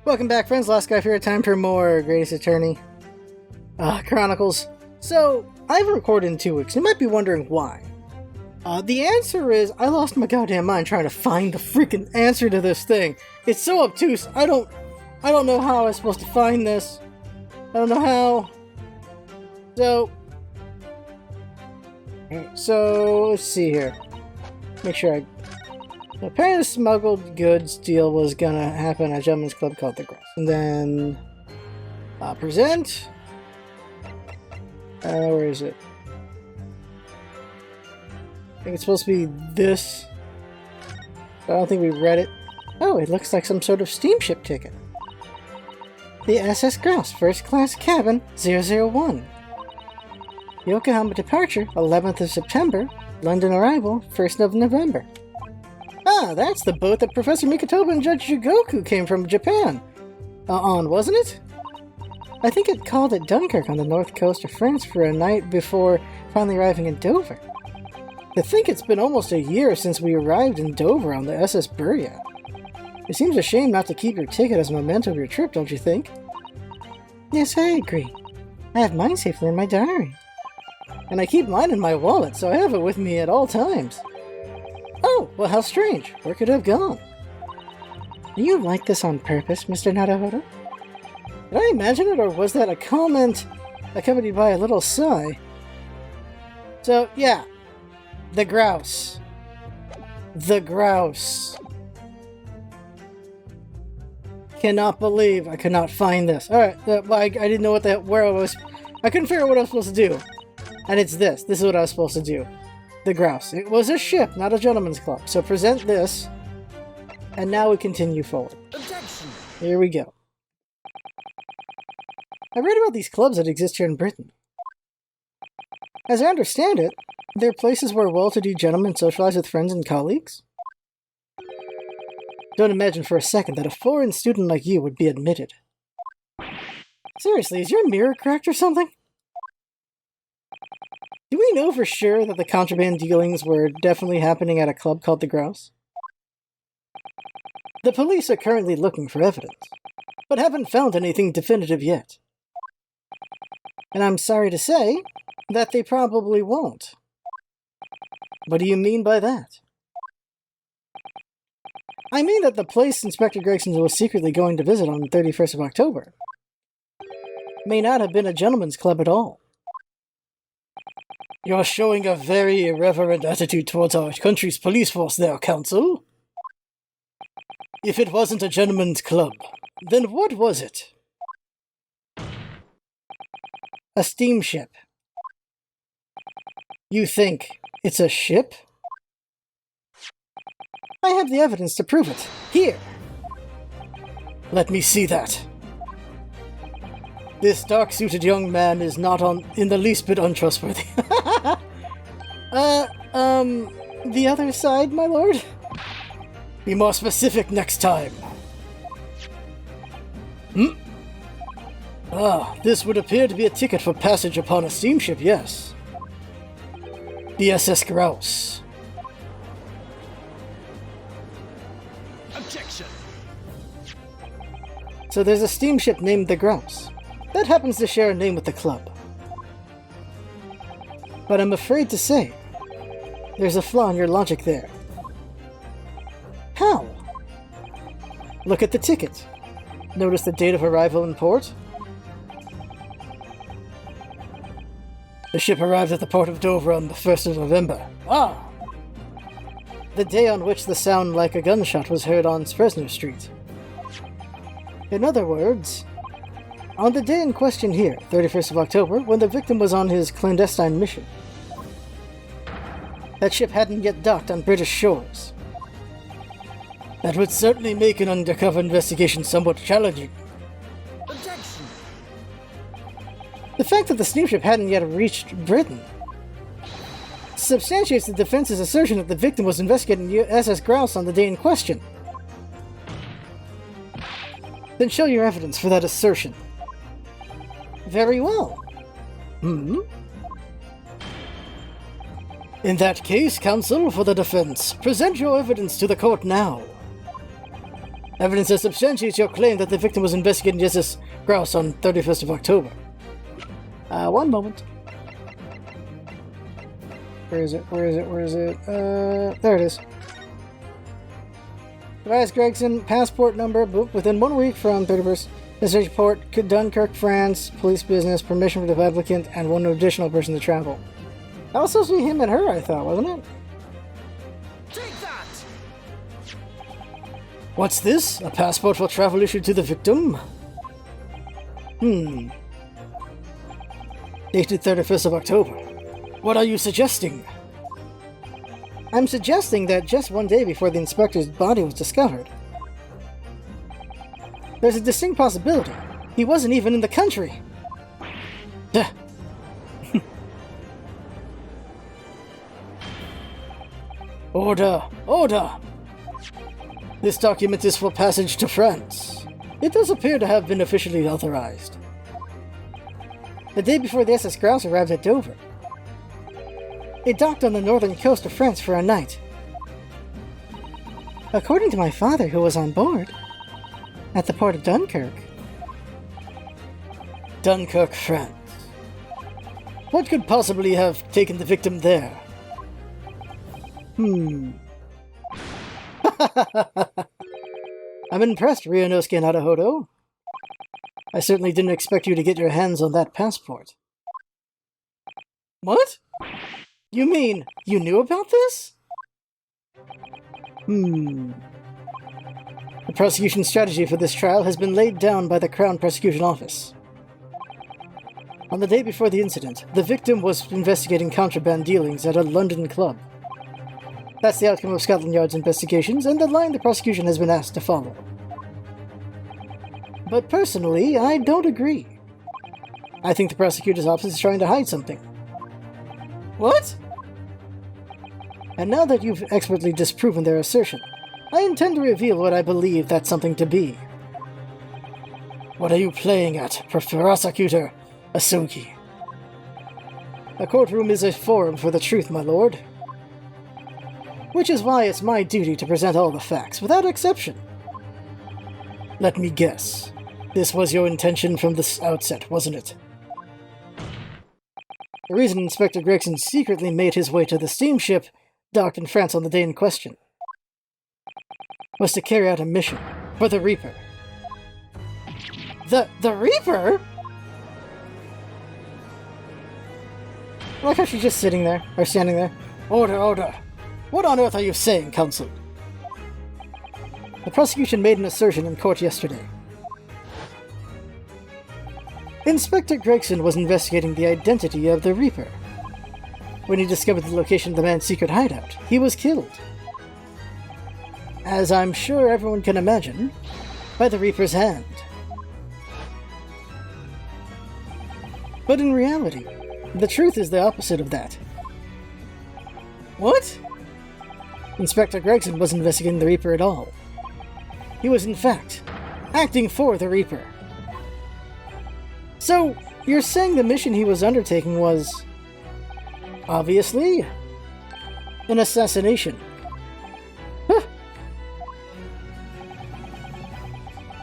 Welcome back, friends. Last guy here. Time for more Greatest Attorney Chronicles. So, I haven't recorded in 2 weeks. You might be wondering why. The answer is, I lost my goddamn mind trying to find the freaking answer to this thing. It's so obtuse. I don't know how I'm supposed to find this. I don't know how. So let's see here. Make sure apparently the smuggled goods deal was gonna happen at a gentleman's club called The Grass. And then present. Where is it? I think it's supposed to be this. I don't think we read it. Oh, it looks like some sort of steamship ticket. The SS Grouse, first class cabin 001. Yokohama departure 11th of September. London arrival 1st of November. Ah, that's the boat that Professor Mikotoba and Judge Jigoku came from Japan on, wasn't it? I think it called at Dunkirk on the north coast of France for a night before finally arriving in Dover. I think it's been almost a year since we arrived in Dover on the SS Burya. It seems a shame not to keep your ticket as a memento of your trip, don't you think? Yes, I agree. I have mine safely in my diary. And I keep mine in my wallet, so I have it with me at all times. Oh, well, how strange. Where could it have gone? Do you like this on purpose, Mr. Naruhodo? Did I imagine it, or was that a comment accompanied by a little sigh? So, yeah. The grouse. The grouse. Cannot believe I could not find this. Alright, I didn't know where I was. I couldn't figure out what I was supposed to do. And it's this. This is what I was supposed to do. The grouse. It was a ship, not a gentleman's club. So present this. And now we continue forward. Objection. Here we go. I read about these clubs that exist here in Britain. As I understand it, they're places where well-to-do gentlemen socialize with friends and colleagues. Don't imagine for a second that a foreign student like you would be admitted. Seriously, is your mirror cracked or something? Do we know for sure that the contraband dealings were definitely happening at a club called The Grouse? The police are currently looking for evidence, but haven't found anything definitive yet. And I'm sorry to say that they probably won't. What do you mean by that? I mean that the place Inspector Gregson was secretly going to visit on the 31st of October may not have been a gentleman's club at all. You're showing a very irreverent attitude towards our country's police force there, Counsel. If it wasn't a gentleman's club, then what was it? A steamship. You think it's a ship? I have the evidence to prove it. Here! Let me see that. This dark-suited young man is not in the least bit untrustworthy. The other side, my lord? Be more specific next time. Ah, this would appear to be a ticket for passage upon a steamship, yes. The SS Grouse. Objection! So there's a steamship named the Grouse. That happens to share a name with the club. But I'm afraid to say, there's a flaw in your logic there. How? Look at the ticket. Notice the date of arrival in port? The ship arrived at the port of Dover on the 1st of November. Ah! The day on which the sound like a gunshot was heard on Fresno Street. In other words, on the day in question here, 31st of October, when the victim was on his clandestine mission. That ship hadn't yet docked on British shores. That would certainly make an undercover investigation somewhat challenging. Objection! The fact that the steamship hadn't yet reached Britain substantiates the defense's assertion that the victim was investigating SS Grouse on the day in question. Then show your evidence for that assertion. Very well. In that case, counsel for the defense, present your evidence to the court now. Evidence that substantiates your claim that the victim was investigating the SS Grouse on 31st of October. One moment. Where is it? There it is. Device Gregson, passport number, within 1 week from 31st. Destination port, Dunkirk, France, police business, permission for the applicant, and one additional person to travel. That was supposed to be him and her, I thought, wasn't it? Take that! What's this? A passport for travel issued to the victim? Dated 31st of October. What are you suggesting? I'm suggesting that just 1 day before the inspector's body was discovered, there's a distinct possibility he wasn't even in the country. Duh. Order! Order! This document is for passage to France. It does appear to have been officially authorized. The day before the SS Grouse arrived at Dover, it docked on the northern coast of France for a night. According to my father, who was on board, at the port of Dunkirk. Dunkirk, France. What could possibly have taken the victim there? I'm impressed, Ryunosuke Naruhodo. I certainly didn't expect you to get your hands on that passport. What? You mean you knew about this? The prosecution strategy for this trial has been laid down by the Crown Prosecution Office. On the day before the incident, the victim was investigating contraband dealings at a London club. That's the outcome of Scotland Yard's investigations, and the line the prosecution has been asked to follow. But personally, I don't agree. I think the prosecutor's office is trying to hide something. What? And now that you've expertly disproven their assertion, I intend to reveal what I believe that something to be. What are you playing at, Prosecutor Asuki? A courtroom is a forum for the truth, my lord. Which is why it's my duty to present all the facts, without exception. Let me guess. This was your intention from the outset, wasn't it? The reason Inspector Gregson secretly made his way to the steamship docked in France on the day in question was to carry out a mission for the Reaper. The Reaper? I like how she's just sitting there, or standing there. Order, order! What on earth are you saying, counsel? The prosecution made an assertion in court yesterday. Inspector Gregson was investigating the identity of the Reaper. When he discovered the location of the man's secret hideout, he was killed. As I'm sure everyone can imagine, by the Reaper's hand. But in reality, the truth is the opposite of that. What? Inspector Gregson wasn't investigating the Reaper at all. He was, in fact, acting for the Reaper. So, you're saying the mission he was undertaking was, obviously, an assassination. Huh.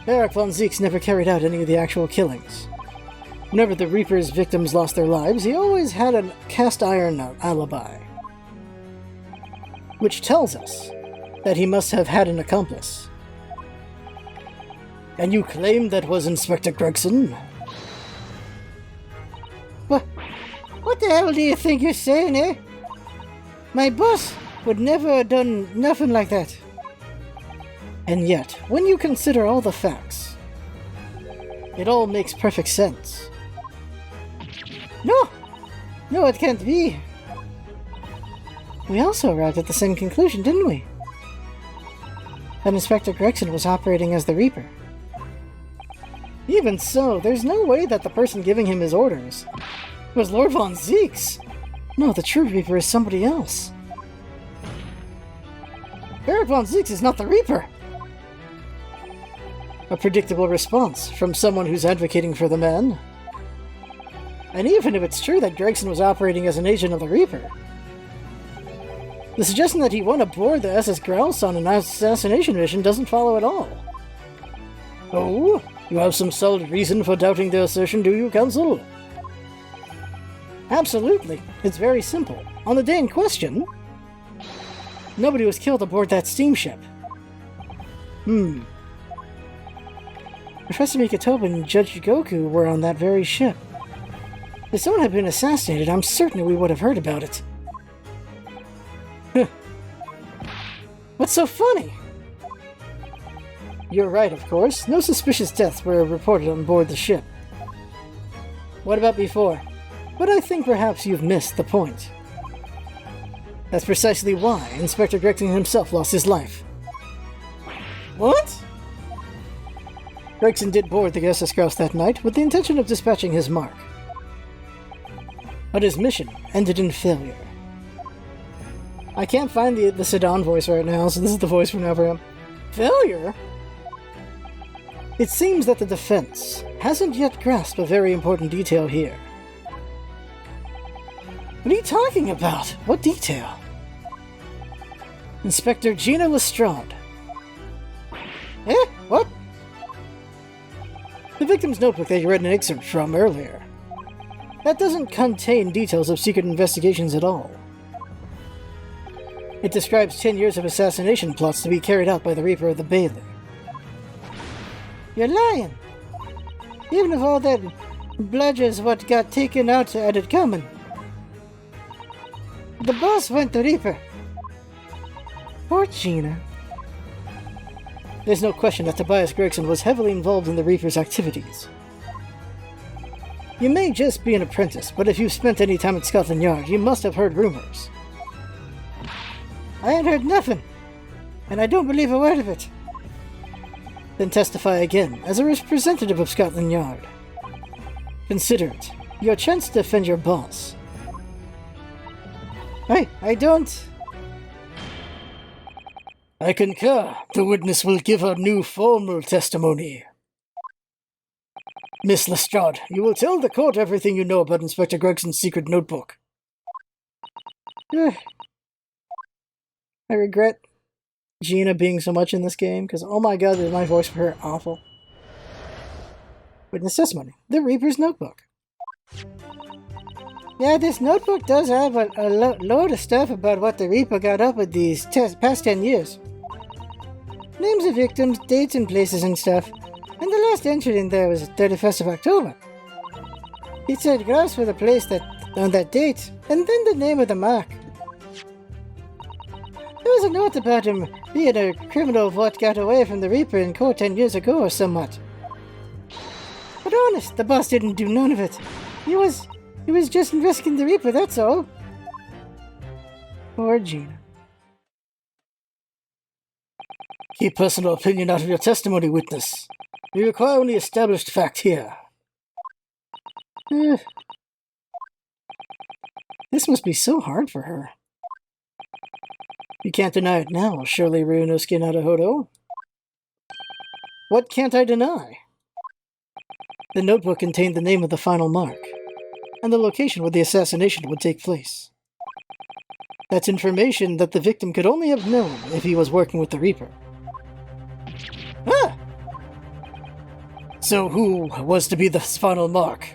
Eric von Zieks never carried out any of the actual killings. Whenever the Reaper's victims lost their lives, he always had a cast-iron alibi. Which tells us that he must have had an accomplice. And you claim that was Inspector Gregson? What the hell do you think you're saying, eh? My boss would never have done nothing like that. And yet, when you consider all the facts, it all makes perfect sense. No, it can't be. We also arrived at the same conclusion, didn't we? That Inspector Gregson was operating as the Reaper. Even so, there's no way that the person giving him his orders was Lord von Zieks. No, the true Reaper is somebody else. Eric von Zieks is not the Reaper! A predictable response from someone who's advocating for the man. And even if it's true that Gregson was operating as an agent of the Reaper, the suggestion that he went aboard the SS Grouse on an assassination mission doesn't follow at all. Oh? You have some solid reason for doubting their assertion, do you, Counsel? Absolutely. It's very simple. On the day in question, nobody was killed aboard that steamship. Professor Mikotoba and Judge Goku were on that very ship. If someone had been assassinated, I'm certain we would have heard about it. What's so funny? You're right, of course. No suspicious deaths were reported on board the ship. What about before? But I think perhaps you've missed the point. That's precisely why Inspector Gregson himself lost his life. What? Gregson did board the SS Grouse that night with the intention of dispatching his mark. But his mission ended in failure. I can't find the Sedan voice right now, so this is the voice from now for him. Failure? It seems that the defense hasn't yet grasped a very important detail here. What are you talking about? What detail? Inspector Gina Lestrade. Eh? What? The victim's notebook that you read an excerpt from earlier. That doesn't contain details of secret investigations at all. It describes 10 years of assassination plots to be carried out by the Reaper of the Bailey. You're lying! Even if all that bludger's what got taken out at it coming. The boss went the Reaper. Poor Gina. There's no question that Tobias Gregson was heavily involved in the Reaper's activities. You may just be an apprentice, but if you've spent any time at Scotland Yard, you must have heard rumors. I ain't heard nothing, and I don't believe a word of it. Then testify again, as a representative of Scotland Yard. Consider it your chance to defend your boss. I don't... I concur. The witness will give her new formal testimony. Miss Lestrade, you will tell the court everything you know about Inspector Gregson's secret notebook. I regret Gina being so much in this game, because oh my god, is my voice for her awful. Witness testimony. The Reaper's notebook. Yeah, this notebook does have a load of stuff about what the Reaper got up with these past 10 years. Names of victims, dates and places and stuff. And the last entry in there was 31st of October. It said grouse for the place on that date, and then the name of the mark. There was a note about him being a criminal what got away from the Reaper in court 10 years ago or somewhat. But honest, the boss didn't do none of it. He was just investigating the Reaper, that's all. Poor Gina. Keep personal opinion out of your testimony, witness. We require only established fact here. This must be so hard for her. You can't deny it now, surely, Ryunosuke Naruhodo. What can't I deny? The notebook contained the name of the final mark, and the location where the assassination would take place. That's information that the victim could only have known if he was working with the Reaper. Ah! So who was to be the final mark?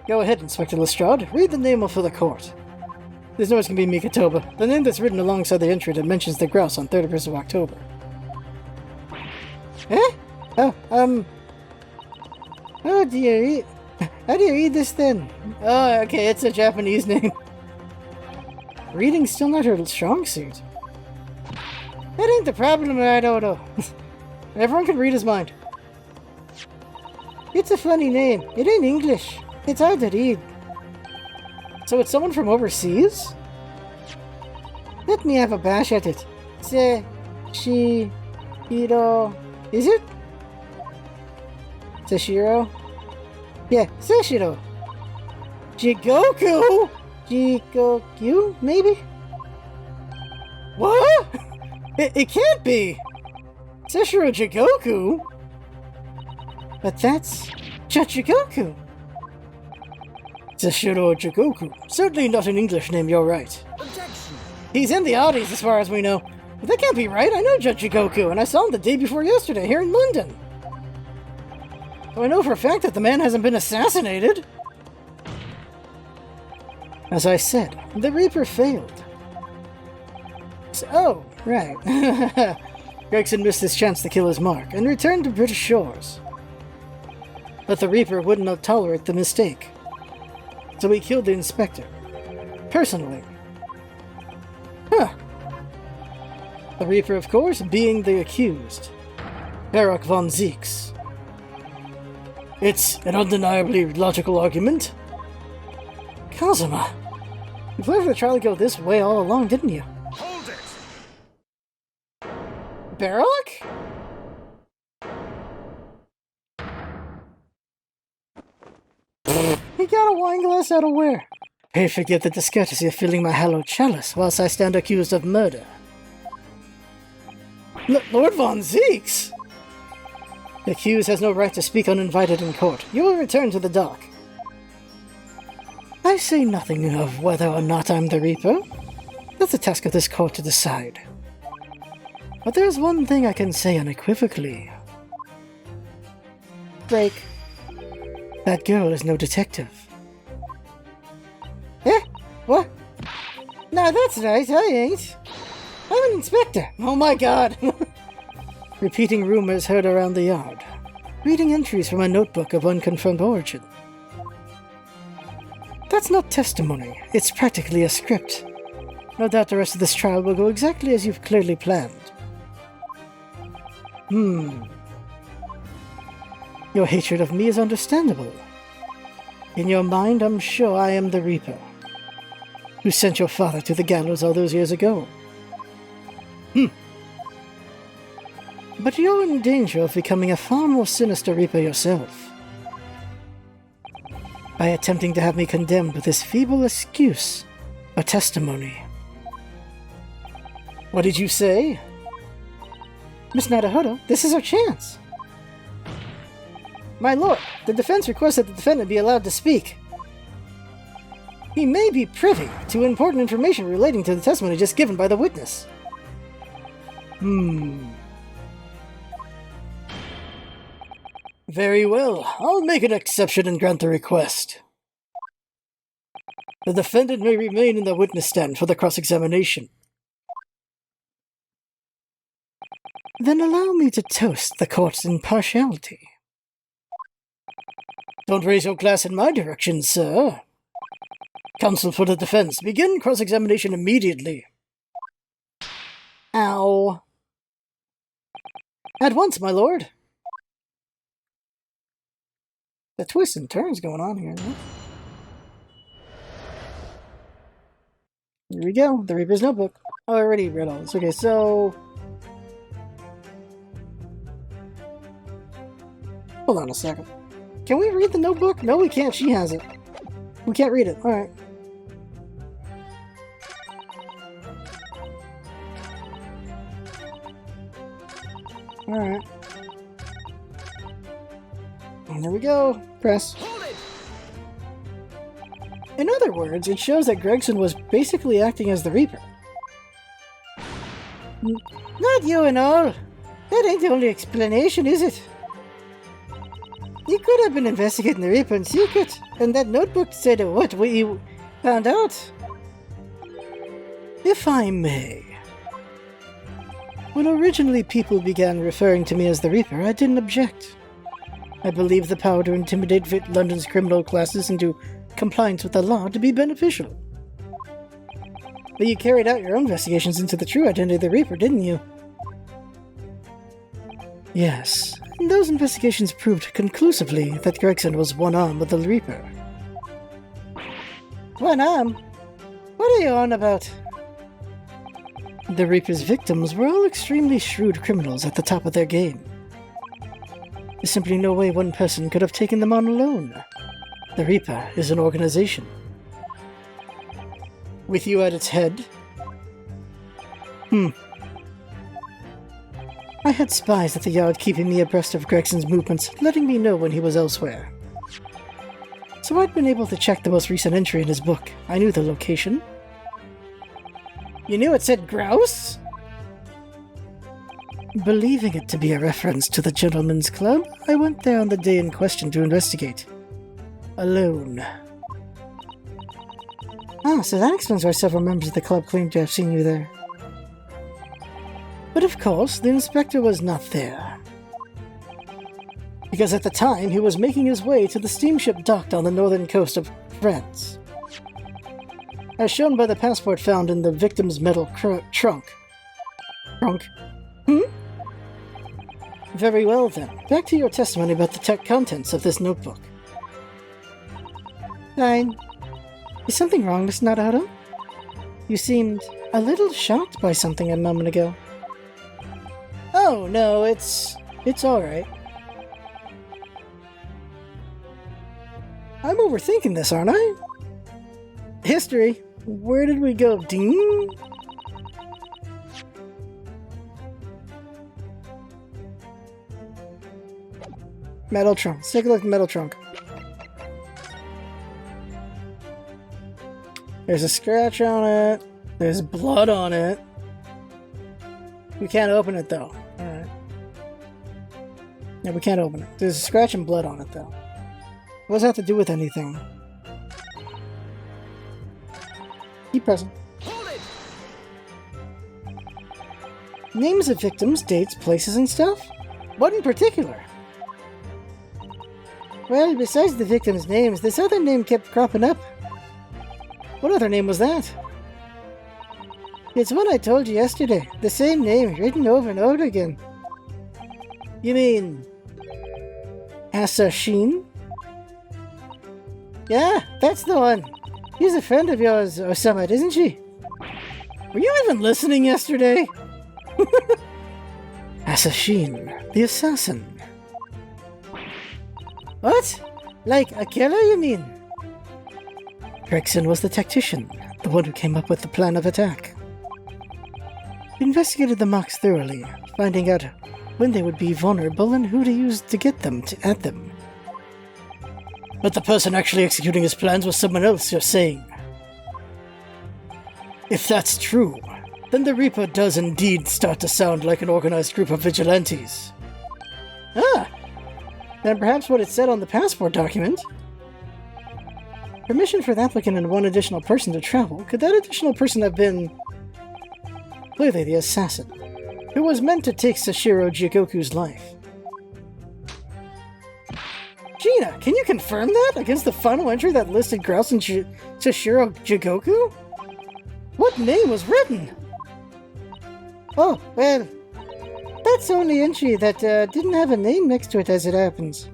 Go ahead, Inspector Lestrade. Read the name for the court. There's no it's going to be Mikotoba. The name that's written alongside the entry that mentions the grouse on 31st of October. Eh? Oh, do you read... How do you read this then? Oh, okay, it's a Japanese name. Reading's still not her strong suit. That ain't the problem, I don't know. Everyone can read his mind. It's a funny name. It ain't English. It's hard to read. So it's someone from overseas? Let me have a bash at it. Hiro... Is it? Seshiro? Yeah, Seshiro. Jigoku? Jigoku, maybe? What? It can't be! Seshiro Jigoku? But that's Jigoku. Seshiro Jigoku. Certainly not an English name, you're right. Objection! He's in the audience as far as we know. But that can't be right, I know Jigoku, and I saw him the day before yesterday here in London. I know for a fact that the man hasn't been assassinated. As I said, the Reaper failed. Oh, right. Gregson missed his chance to kill his mark and returned to British shores. But the Reaper wouldn't tolerate the mistake, so he killed the inspector. Personally. Huh. The Reaper, of course, being the accused. Barak von Zieks. It's an undeniably logical argument. Kazuma, you planned for the trial to go this way all along, didn't you? Hold it! Barak? He got a wine glass out of where? Pray forgive the discourtesy of filling my hallowed chalice whilst I stand accused of murder. Lord von Zieks! The accused has no right to speak uninvited in court. You will return to the dock. I say nothing of whether or not I'm the Reaper. That's the task of this court to decide. But there's one thing I can say unequivocally. Break. That girl is no detective. Eh? What? No, that's right, I ain't. I'm an inspector. Oh my god. Repeating rumors heard around the yard. Reading entries from a notebook of unconfirmed origin. That's not testimony. It's practically a script. No doubt the rest of this trial will go exactly as you've clearly planned. Your hatred of me is understandable. In your mind, I'm sure I am the Reaper, who sent your father to the gallows all those years ago. But you're in danger of becoming a far more sinister Reaper yourself, by attempting to have me condemned with this feeble excuse or testimony. What did you say? Miss Naruhodo, this is our chance. My lord, the defense requests that the defendant be allowed to speak. He may be privy to important information relating to the testimony just given by the witness. Very well. I'll make an exception and grant the request. The defendant may remain in the witness stand for the cross-examination. Then allow me to toast the court's impartiality. Don't raise your glass in my direction, sir. Counsel for the defense, begin cross-examination immediately. Ow. At once, my lord. The twists and turns going on here, huh? Here we go, the Reaper's Notebook. Oh, I already read all this. Okay, so... Hold on a second. Can we read the notebook? No, we can't. She has it. We can't read it. Alright. Alright. And there we go. Press. In other words, it shows that Gregson was basically acting as the Reaper. Not you and all. That ain't the only explanation, is it? You could have been investigating the Reaper in secret, and that notebook said what we found out. If I may. When originally people began referring to me as the Reaper, I didn't object. I believed the power to intimidate London's criminal classes into compliance with the law to be beneficial. But you carried out your own investigations into the true identity of the Reaper, didn't you? Yes. Those investigations proved conclusively that Gregson was one arm with the Reaper. One arm? What are you on about? The Reaper's victims were all extremely shrewd criminals at the top of their game. There's simply no way one person could have taken them on alone. The Reaper is an organization. With you at its head? I had spies at the yard keeping me abreast of Gregson's movements, letting me know when he was elsewhere. So I'd been able to check the most recent entry in his book. I knew the location. You knew it said grouse? Believing it to be a reference to the Gentleman's Club, I went there on the day in question to investigate. Alone. Ah, so that explains why several members of the club claimed to have seen you there. But of course, the inspector was not there. Because at the time, he was making his way to the steamship docked on the northern coast of France. As shown by the passport found in the victim's metal trunk. Trunk? Very well then. Back to your testimony about the contents of this notebook. Fine. Is something wrong, Miss Naruto? You seemed a little shocked by something a moment ago. Oh, no, it's alright. I'm overthinking this, aren't I? History. Where did we go? Ding? Metal trunk. Let's take a look at the metal trunk. There's a scratch on it. There's blood on it. We can't open it though. Alright. Yeah, we can't open it. There's a scratch and blood on it though. What does that have to do with anything? Keep pressing. Hold it! Names of victims, dates, places, and stuff? What in particular? Well, besides the victims' names, this other name kept cropping up. What other name was that? It's one I told you yesterday. The same name, written over and over again. You mean... Assassin? Yeah, that's the one. She's a friend of yours, or something, isn't she? Were you even listening yesterday? Assassin, the assassin. What? Like a killer, you mean? Gregson was the tactician, the one who came up with the plan of attack. He investigated the mocks thoroughly, finding out when they would be vulnerable and who to use to get them at them. But the person actually executing his plans was someone else, you're saying? If that's true, then the Reaper does indeed start to sound like an organized group of vigilantes. Ah! Then perhaps what it said on the passport document. Permission for the applicant and one additional person to travel. Could that additional person have been... clearly the assassin, who was meant to take Sashiro Jigoku's life? Gina, can you confirm that against the final entry that listed Grouse and Sashiro Jigoku? What name was written? Oh, well, that's the only entry that didn't have a name next to it as it happens.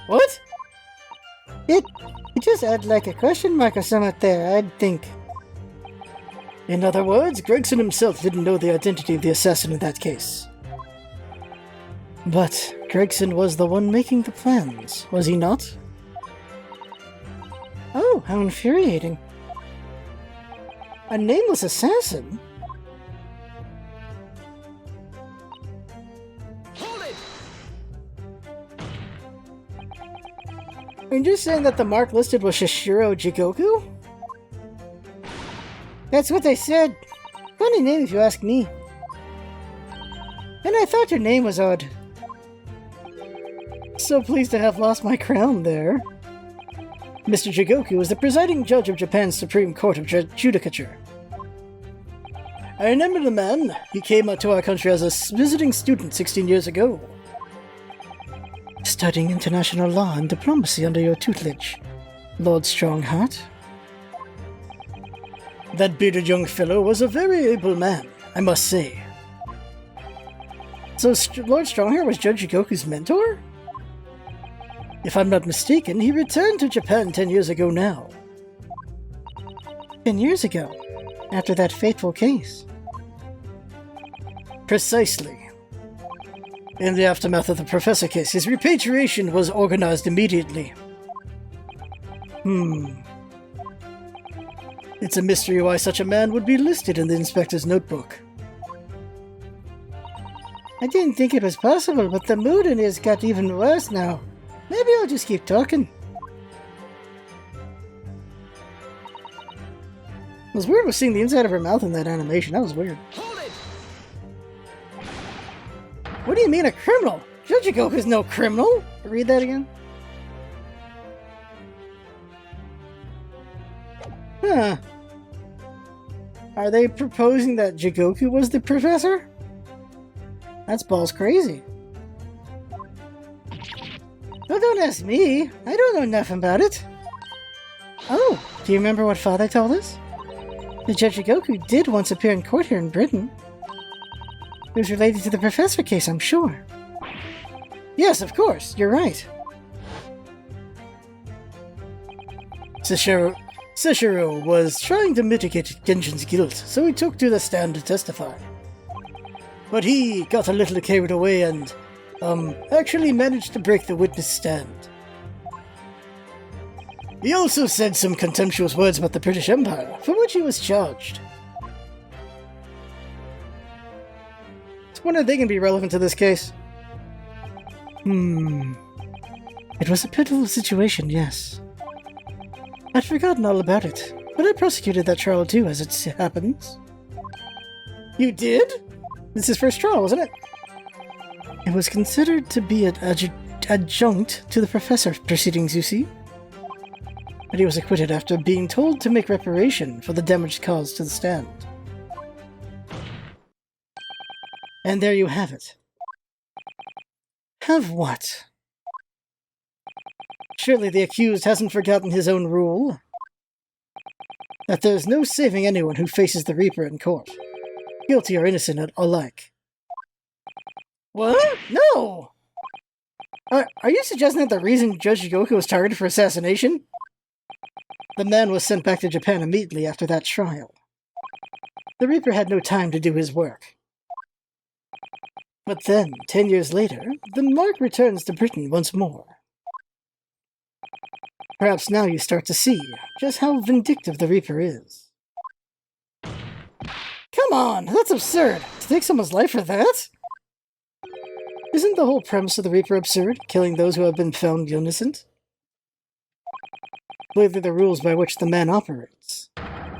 What? It just had like a question mark or something there, I'd think. In other words, Gregson himself didn't know the identity of the assassin in that case. But Gregson was the one making the plans, was he not? Oh, how infuriating. A nameless assassin? Hold it! Are you just saying that the mark listed was Sashiro Jigoku? That's what they said. Funny name if you ask me. And I thought your name was odd. So pleased to have lost my crown there. Mr. Jigoku is the presiding judge of Japan's Supreme Court of Judicature. I remember the man. He came to our country as a visiting student 16 years ago. Studying international law and diplomacy under your tutelage, Lord Strongheart. That bearded young fellow was a very able man, I must say. So Lord Strongheart was Judge Jigoku's mentor? If I'm not mistaken, he returned to Japan 10 years ago now. 10 years ago? After that fateful case? Precisely. In the aftermath of the Professor case, his repatriation was organized immediately. It's a mystery why such a man would be listed in the inspector's notebook. I didn't think it was possible, but the mood in his got even worse now. Maybe I'll just keep talking. It was weird seeing the inside of her mouth in that animation. That was weird. Hold it! What do you mean a criminal? Jigoku's no criminal! Read that again. Huh. Are they proposing that Jigoku was the professor? That's balls crazy. Well, don't ask me. I don't know nothing about it. Oh, do you remember what Father told us? The Judge Jigoku did once appear in court here in Britain. It was related to the professor case, I'm sure. Yes, of course, you're right. Cicero was trying to mitigate Genshin's guilt, so he took to the stand to testify. But he got a little carried away and, actually managed to break the witness stand. He also said some contemptuous words about the British Empire, for which he was charged. I wonder if they can be relevant to this case. It was a pitiful situation, yes. I'd forgotten all about it, but I prosecuted that trial too, as it happens. You did? It's his first trial, wasn't it? It was considered to be an adjunct to the professor proceedings, you see. But he was acquitted after being told to make reparation for the damage caused to the stand. And there you have it. Have what? Surely the accused hasn't forgotten his own rule. That there's no saving anyone who faces the Reaper in court. Guilty or innocent alike. What? No! Are you suggesting that the reason Judge Jigoku was targeted for assassination? The man was sent back to Japan immediately after that trial. The Reaper had no time to do his work. But then, 10 years later, the mark returns to Britain once more. Perhaps now you start to see just how vindictive the Reaper is. Come on, that's absurd! To take someone's life for that? Isn't the whole premise of the Reaper absurd, killing those who have been found innocent? Clearly the rules by which the man operates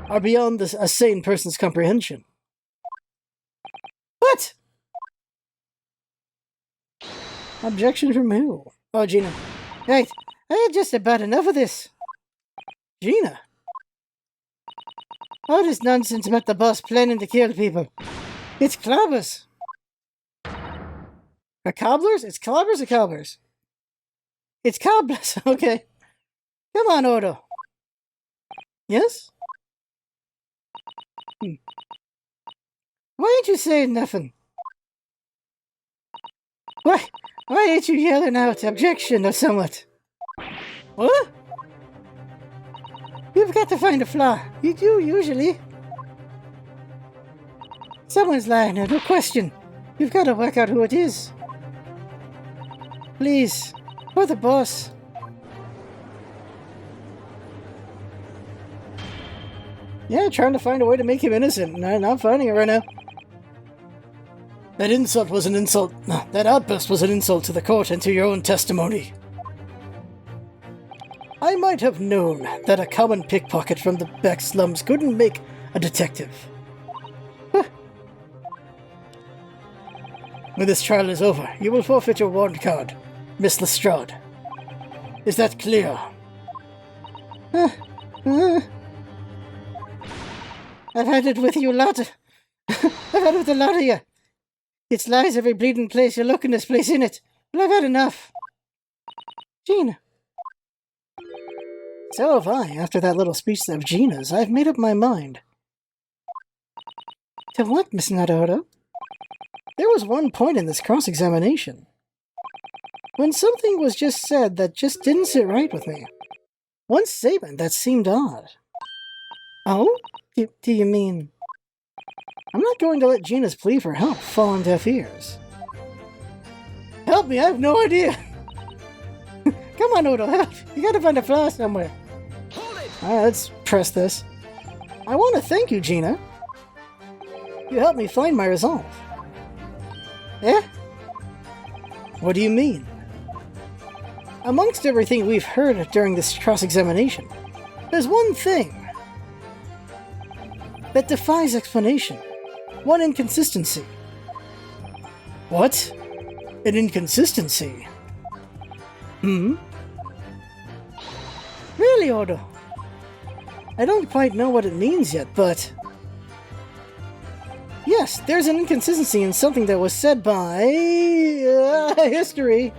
are beyond a sane person's comprehension. What? Objection from who? Oh, Gina. Right, I had just about enough of this. Gina? All this nonsense about the boss planning to kill people. It's clobbers. Or cobblers? It's clobbers or cobblers? It's cobblers, okay. Come on, Odo. Yes? Why ain't you saying nothing? Why ain't you yelling out objection or somewhat? What? You've got to find a flaw. You do, usually. Someone's lying here, no question. You've got to work out who it is. Please, for the boss. Yeah, trying to find a way to make him innocent. No, not finding it right now. That insult was an insult. No, that outburst was an insult to the court and to your own testimony. I might have known that a common pickpocket from the back slums couldn't make a detective. Huh. When this trial is over, you will forfeit your warrant card, Miss Lestrade. Is that clear? I've had it with you lot. I've had it with a lot of you. It's lies every bleeding place you look in this place, innit? Well, I've had enough. Gina. So have I. After that little speech of Gina's, I've made up my mind. To what, Miss Naruto? There was one point in this cross-examination when something was just said that just didn't sit right with me. One statement that seemed odd. Oh? Do you mean... I'm not going to let Gina's plea for help fall on deaf ears. Help me, I have no idea! Come on, Odo, help! You gotta find a flaw somewhere. Alright, let's press this. I want to thank you, Gina. You helped me find my resolve. Eh? What do you mean? Amongst everything we've heard during this cross-examination, there's one thing that defies explanation. One inconsistency. What? An inconsistency. Hmm? Really, Odo? I don't quite know what it means yet, but... Yes, there's an inconsistency in something that was said by... history.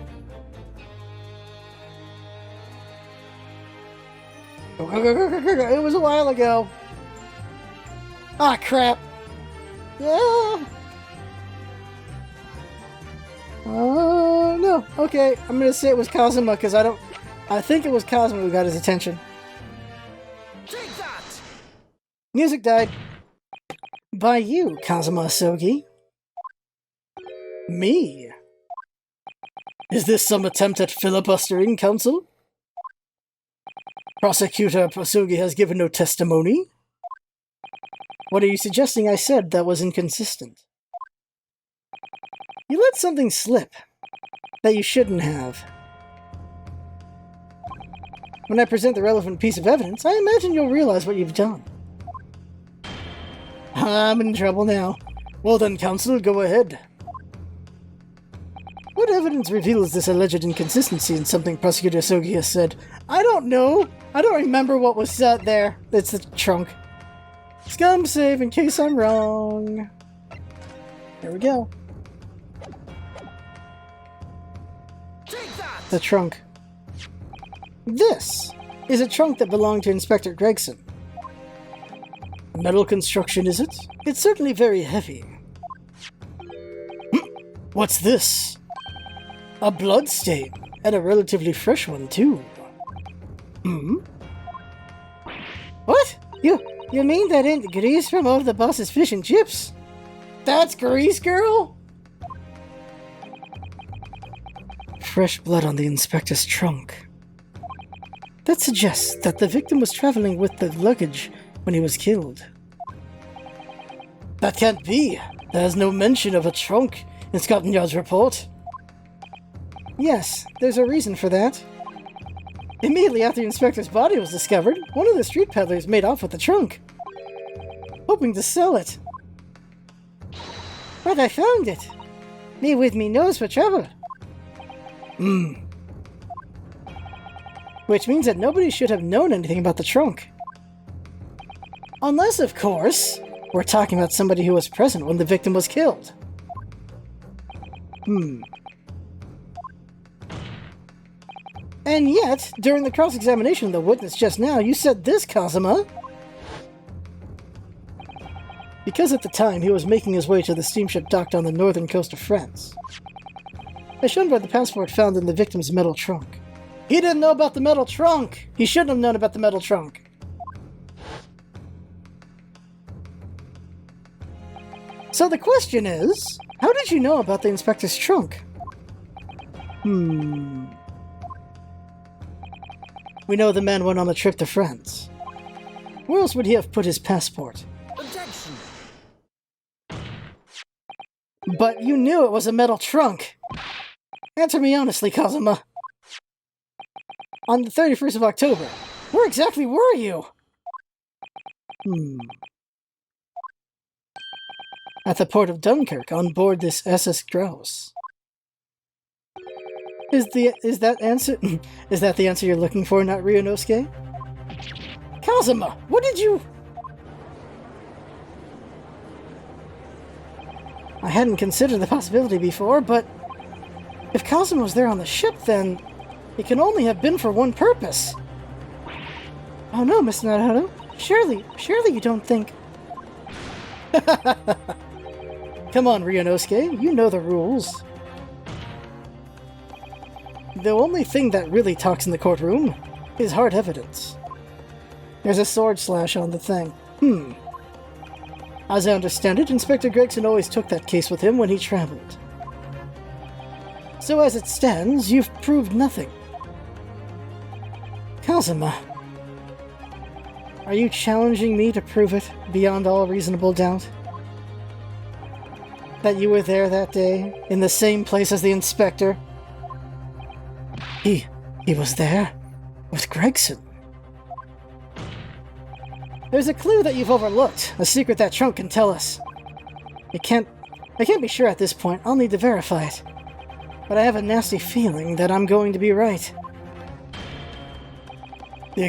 It was a while ago. Ah, crap. Oh, no. Okay, I'm gonna say it was Kazuma, because I think it was Kazuma who got his attention. Take that! Music died. By you, Kazuma Asogi. Me? Is this some attempt at filibustering, Counsel? Prosecutor Asogi has given no testimony? What are you suggesting I said that was inconsistent? You let something slip that you shouldn't have. When I present the relevant piece of evidence, I imagine you'll realize what you've done. I'm in trouble now. Well then, Counsel, go ahead. What evidence reveals this alleged inconsistency in something Prosecutor Asogi has said? I don't know. I don't remember what was said there. It's the trunk. Scum save in case I'm wrong. There we go. Take that! The trunk. This is a trunk that belonged to Inspector Gregson. Metal construction, is it? It's certainly very heavy. What's this? A blood stain, and a relatively fresh one, too. Hmm? What? You mean that ain't grease from all the boss's fish and chips? That's grease, girl? Fresh blood on the inspector's trunk. That suggests that the victim was traveling with the luggage when he was killed. That can't be. There's no mention of a trunk in Scotland Yard's report. Yes, there's a reason for that. Immediately after the inspector's body was discovered, one of the street peddlers made off with the trunk, hoping to sell it. But I found it. Me with me nose for trouble. Which means that nobody should have known anything about the trunk. Unless, of course, we're talking about somebody who was present when the victim was killed. And yet, during the cross-examination of the witness just now, you said this, Kazuma. Because at the time he was making his way to the steamship docked on the northern coast of France. As shown by the passport found in the victim's metal trunk. He didn't know about the metal trunk! He shouldn't have known about the metal trunk! So the question is, how did you know about the inspector's trunk? We know the man went on a trip to France. Where else would he have put his passport? Objection! But you knew it was a metal trunk! Answer me honestly, Kazuma. On the 31st of October, where exactly were you? At the port of Dunkirk, on board this SS Grouse. Is that the answer you're looking for, not Ryunosuke? Kazuma, what did you... I hadn't considered the possibility before, but if Kazuma was there on the ship, then it can only have been for one purpose. Oh no, Mr. Naruto. Surely you don't think... Come on, Ryunosuke, you know the rules. The only thing that really talks in the courtroom is hard evidence. There's a sword slash on the thing. As I understand it, Inspector Gregson always took that case with him when he traveled. So as it stands, you've proved nothing. Kazuma, are you challenging me to prove it beyond all reasonable doubt? That you were there that day, in the same place as the inspector? He was there, with Gregson. There's a clue that you've overlooked, a secret that trunk can tell us. I can't be sure at this point, I'll need to verify it. but I have a nasty feeling that I'm going to be right. The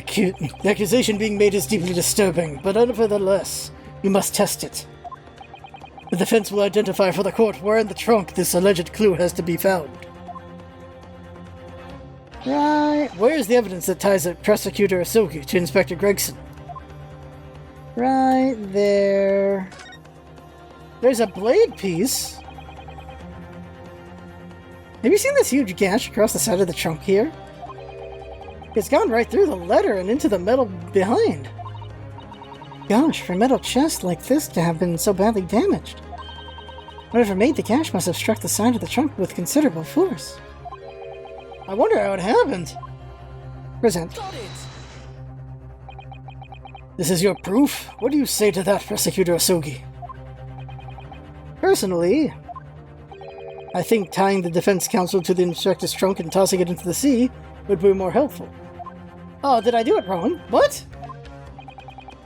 accusation being made is deeply disturbing, but nevertheless, we must test it. The defense will identify for the court where in the trunk this alleged clue has to be found. Right, where's the evidence that ties up Prosecutor Asogi to Inspector Gregson? Right there. There's a blade piece. Have you seen this huge gash across the side of the trunk here? It's gone right through the letter and into the metal behind. Gosh, for a metal chest like this to have been so badly damaged. Whatever made the gash must have struck the side of the trunk with considerable force. I wonder how it happened. Present. Got it! This is your proof? What do you say to that, Prosecutor Asogi? Personally, I think tying the defense counsel to the inspector's trunk and tossing it into the sea would be more helpful. Oh, did I do it wrong? What?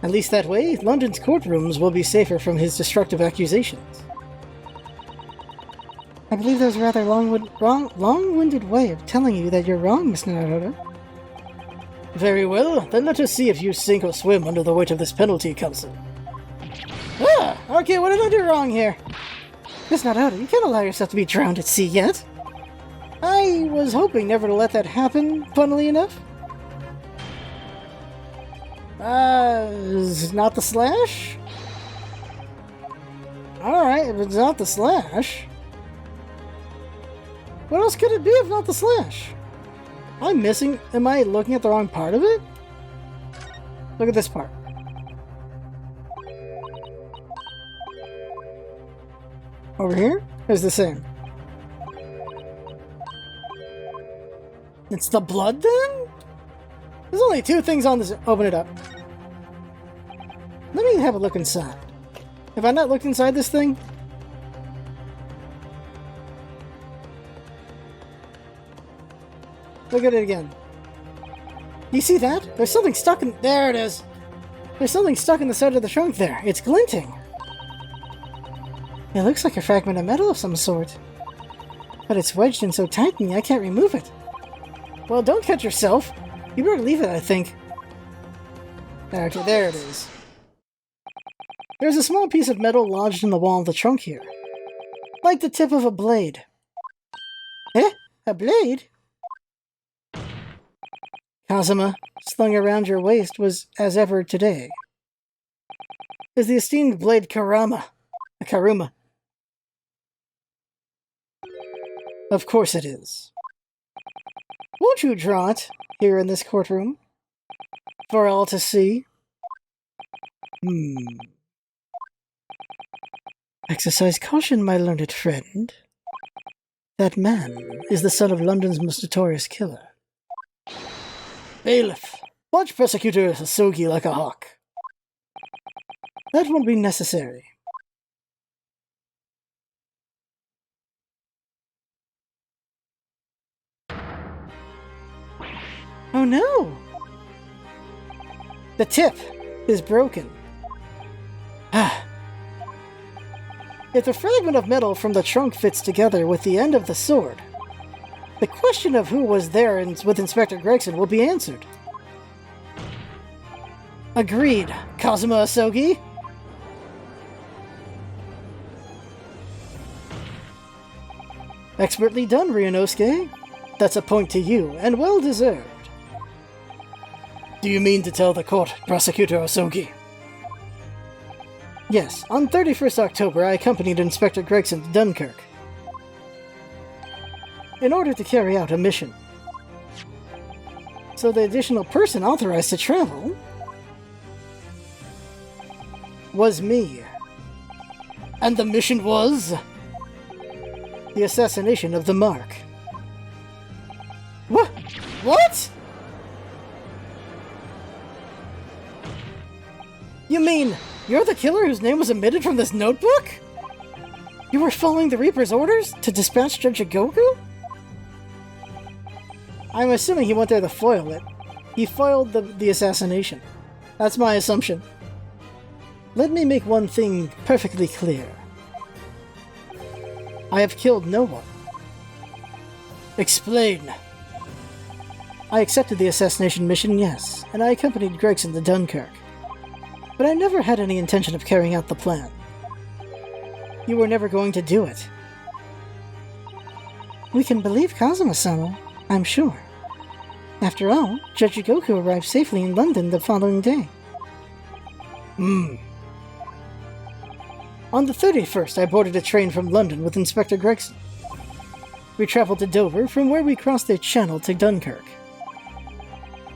At least that way, London's courtrooms will be safer from his destructive accusations. I believe that was a rather long-winded way of telling you that you're wrong, Miss Naruto. Very well, then let us see if you sink or swim under the weight of this penalty, counsel. Ah! Okay, what did I do wrong here? Miss Naruto, you can't allow yourself to be drowned at sea yet. I was hoping never to let that happen, funnily enough. Is it not the slash? Alright, if it's not the slash... what else could it be if not the slash? I'm missing... am I looking at the wrong part of it? Look at this part. Over here? It's the same. It's the blood then? There's only two things on this. Open it up. Let me have a look inside. Have I not looked inside this thing? Look at it again. You see that? There's something stuck in... there it is! There's something stuck in the side of the trunk there. It's glinting. It looks like a fragment of metal of some sort. But it's wedged in so tightly I can't remove it. Well, don't cut yourself. You better leave it, I think. Okay, there it is. There's a small piece of metal lodged in the wall of the trunk here. Like the tip of a blade. Eh? A blade? Kazuma, slung around your waist was as ever today. Is the esteemed blade Karuma. Of course it is. Won't you draw it, here in this courtroom? For all to see? Exercise caution, my learned friend. That man is the son of London's most notorious killer. Bailiff, watch Prosecutor Asogi like a hawk. That won't be necessary. Oh no! The tip is broken. If the fragment of metal from the trunk fits together with the end of the sword, the question of who was there with Inspector Gregson will be answered. Agreed, Kazuma Asogi. Expertly done, Ryunosuke. That's a point to you, and well deserved. Do you mean to tell the court, Prosecutor Asogi? Yes, on 31st October I accompanied Inspector Gregson to Dunkirk in order to carry out a mission. So the additional person authorized to travel was me. And the mission was the assassination of the Mark. What? What? You mean you're the killer whose name was omitted from this notebook? You were following the Reaper's orders to dispatch Judge Goku? I'm assuming he went there to foil it. He foiled the assassination. That's my assumption. Let me make one thing perfectly clear. I have killed no one. Explain. I accepted the assassination mission, yes, and I accompanied Gregson to Dunkirk. But I never had any intention of carrying out the plan. You were never going to do it. We can believe Kazuma-sama, I'm sure. After all, Judge Goku arrived safely in London the following day. On the 31st, I boarded a train from London with Inspector Gregson. We traveled to Dover, from where we crossed the Channel to Dunkirk.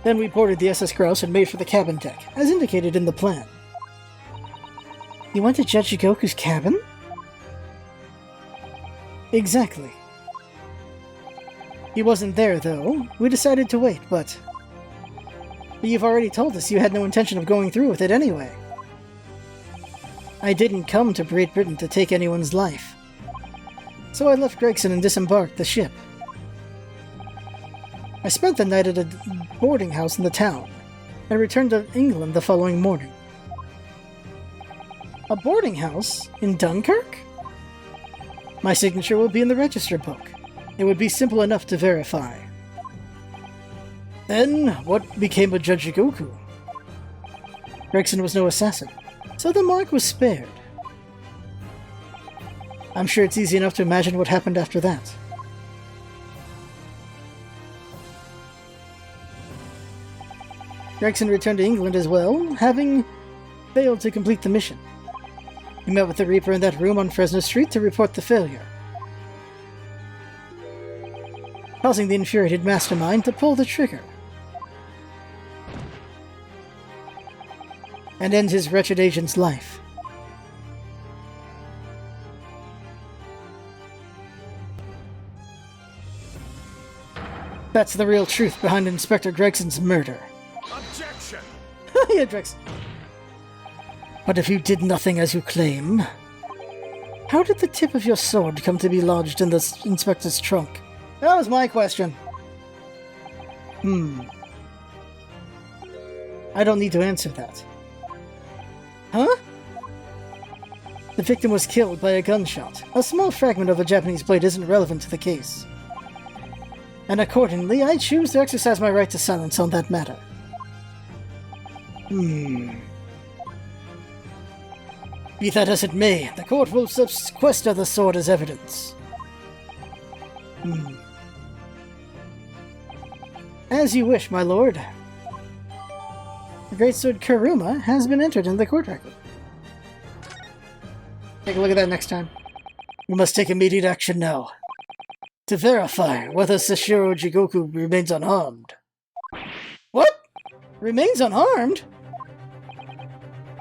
Then we boarded the SS Grouse and made for the cabin deck, as indicated in the plan. You went to Judge Goku's cabin? Exactly. He wasn't there, though. We decided to wait, but you've already told us you had no intention of going through with it anyway. I didn't come to Great Britain to take anyone's life. So I left Gregson and disembarked the ship. I spent the night at a boarding house in the town, and returned to England the following morning. A boarding house? In Dunkirk? My signature will be in the register book. It would be simple enough to verify. Then, what became of Judge Goku? Gregson was no assassin, so the mark was spared. I'm sure it's easy enough to imagine what happened after that. Gregson returned to England as well, having failed to complete the mission. He met with the Reaper in that room on Fresno Street to report the failure, causing the infuriated mastermind to pull the trigger and end his wretched agent's life. That's the real truth behind Inspector Gregson's murder. Objection! Yeah, Gregson. But if you did nothing as you claim, how did the tip of your sword come to be lodged in the inspector's trunk? That was my question. I don't need to answer that. Huh? The victim was killed by a gunshot. A small fragment of a Japanese blade isn't relevant to the case. And accordingly, I choose to exercise my right to silence on that matter. Be that as it may, the court will sequester the sword as evidence. As you wish, my lord. The great sword Kuruma has been entered in the court record. Take a look at that next time. We must take immediate action now, to verify whether Sashiro Jigoku remains unharmed. What? Remains unharmed?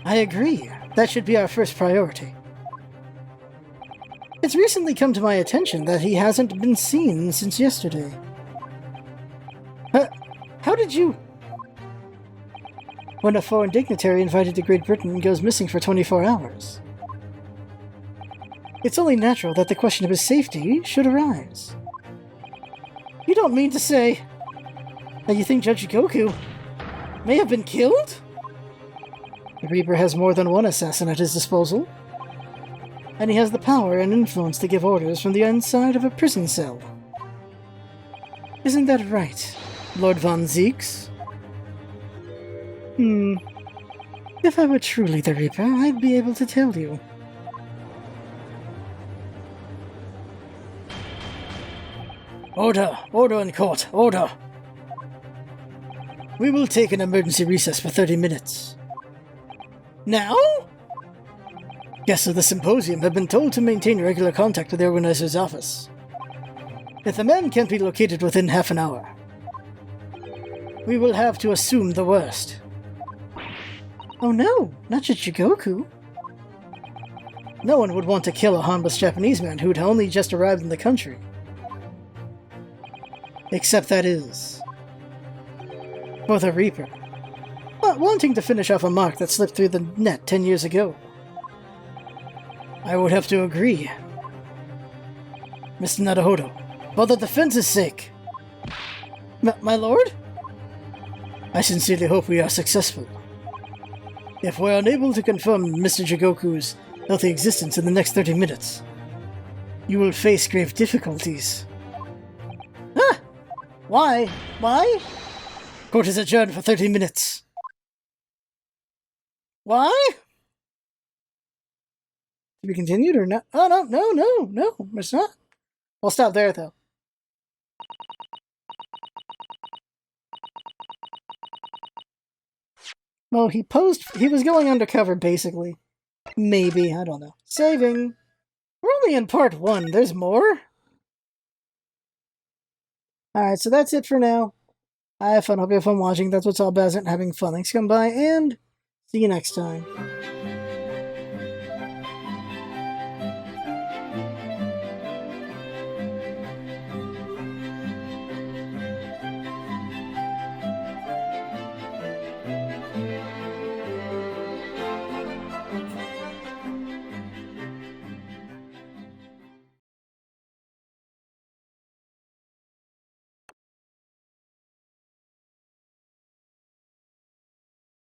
I agree. That should be our first priority. It's recently come to my attention that he hasn't been seen since yesterday. How did you... When a foreign dignitary invited to Great Britain goes missing for 24 hours. It's only natural that the question of his safety should arise. You don't mean to say that you think Judge Goku may have been killed? The Reaper has more than one assassin at his disposal, and he has the power and influence to give orders from the inside of a prison cell. Isn't that right, Lord Von Zeeks? If I were truly the Reaper, I'd be able to tell you. Order! Order in court! Order! We will take an emergency recess for 30 minutes. Now? Guests of the symposium have been told to maintain regular contact with the organizer's office. If the man can't be located within half an hour, we will have to assume the worst. Oh no, not just Jigoku. No one would want to kill a harmless Japanese man who'd only just arrived in the country. Except that is... for the Reaper. But wanting to finish off a mark that slipped through the net 10 years ago. I would have to agree. Mr. Naruhodo, for the defense's sake. My lord? I sincerely hope we are successful. If we're unable to confirm Mr. Jigoku's healthy existence in the next 30 minutes, you will face grave difficulties. Why? Why? Court is adjourned for 30 minutes. Why? To be continued or not? Oh, no, it's not. I'll stop there, though. Well, he was going undercover, basically. Maybe, I don't know. Saving. We're only in part 1, there's more? Alright, so that's it for now. I have fun, hope you have fun watching, that's what's all about, having fun. Thanks for coming by, and see you next time.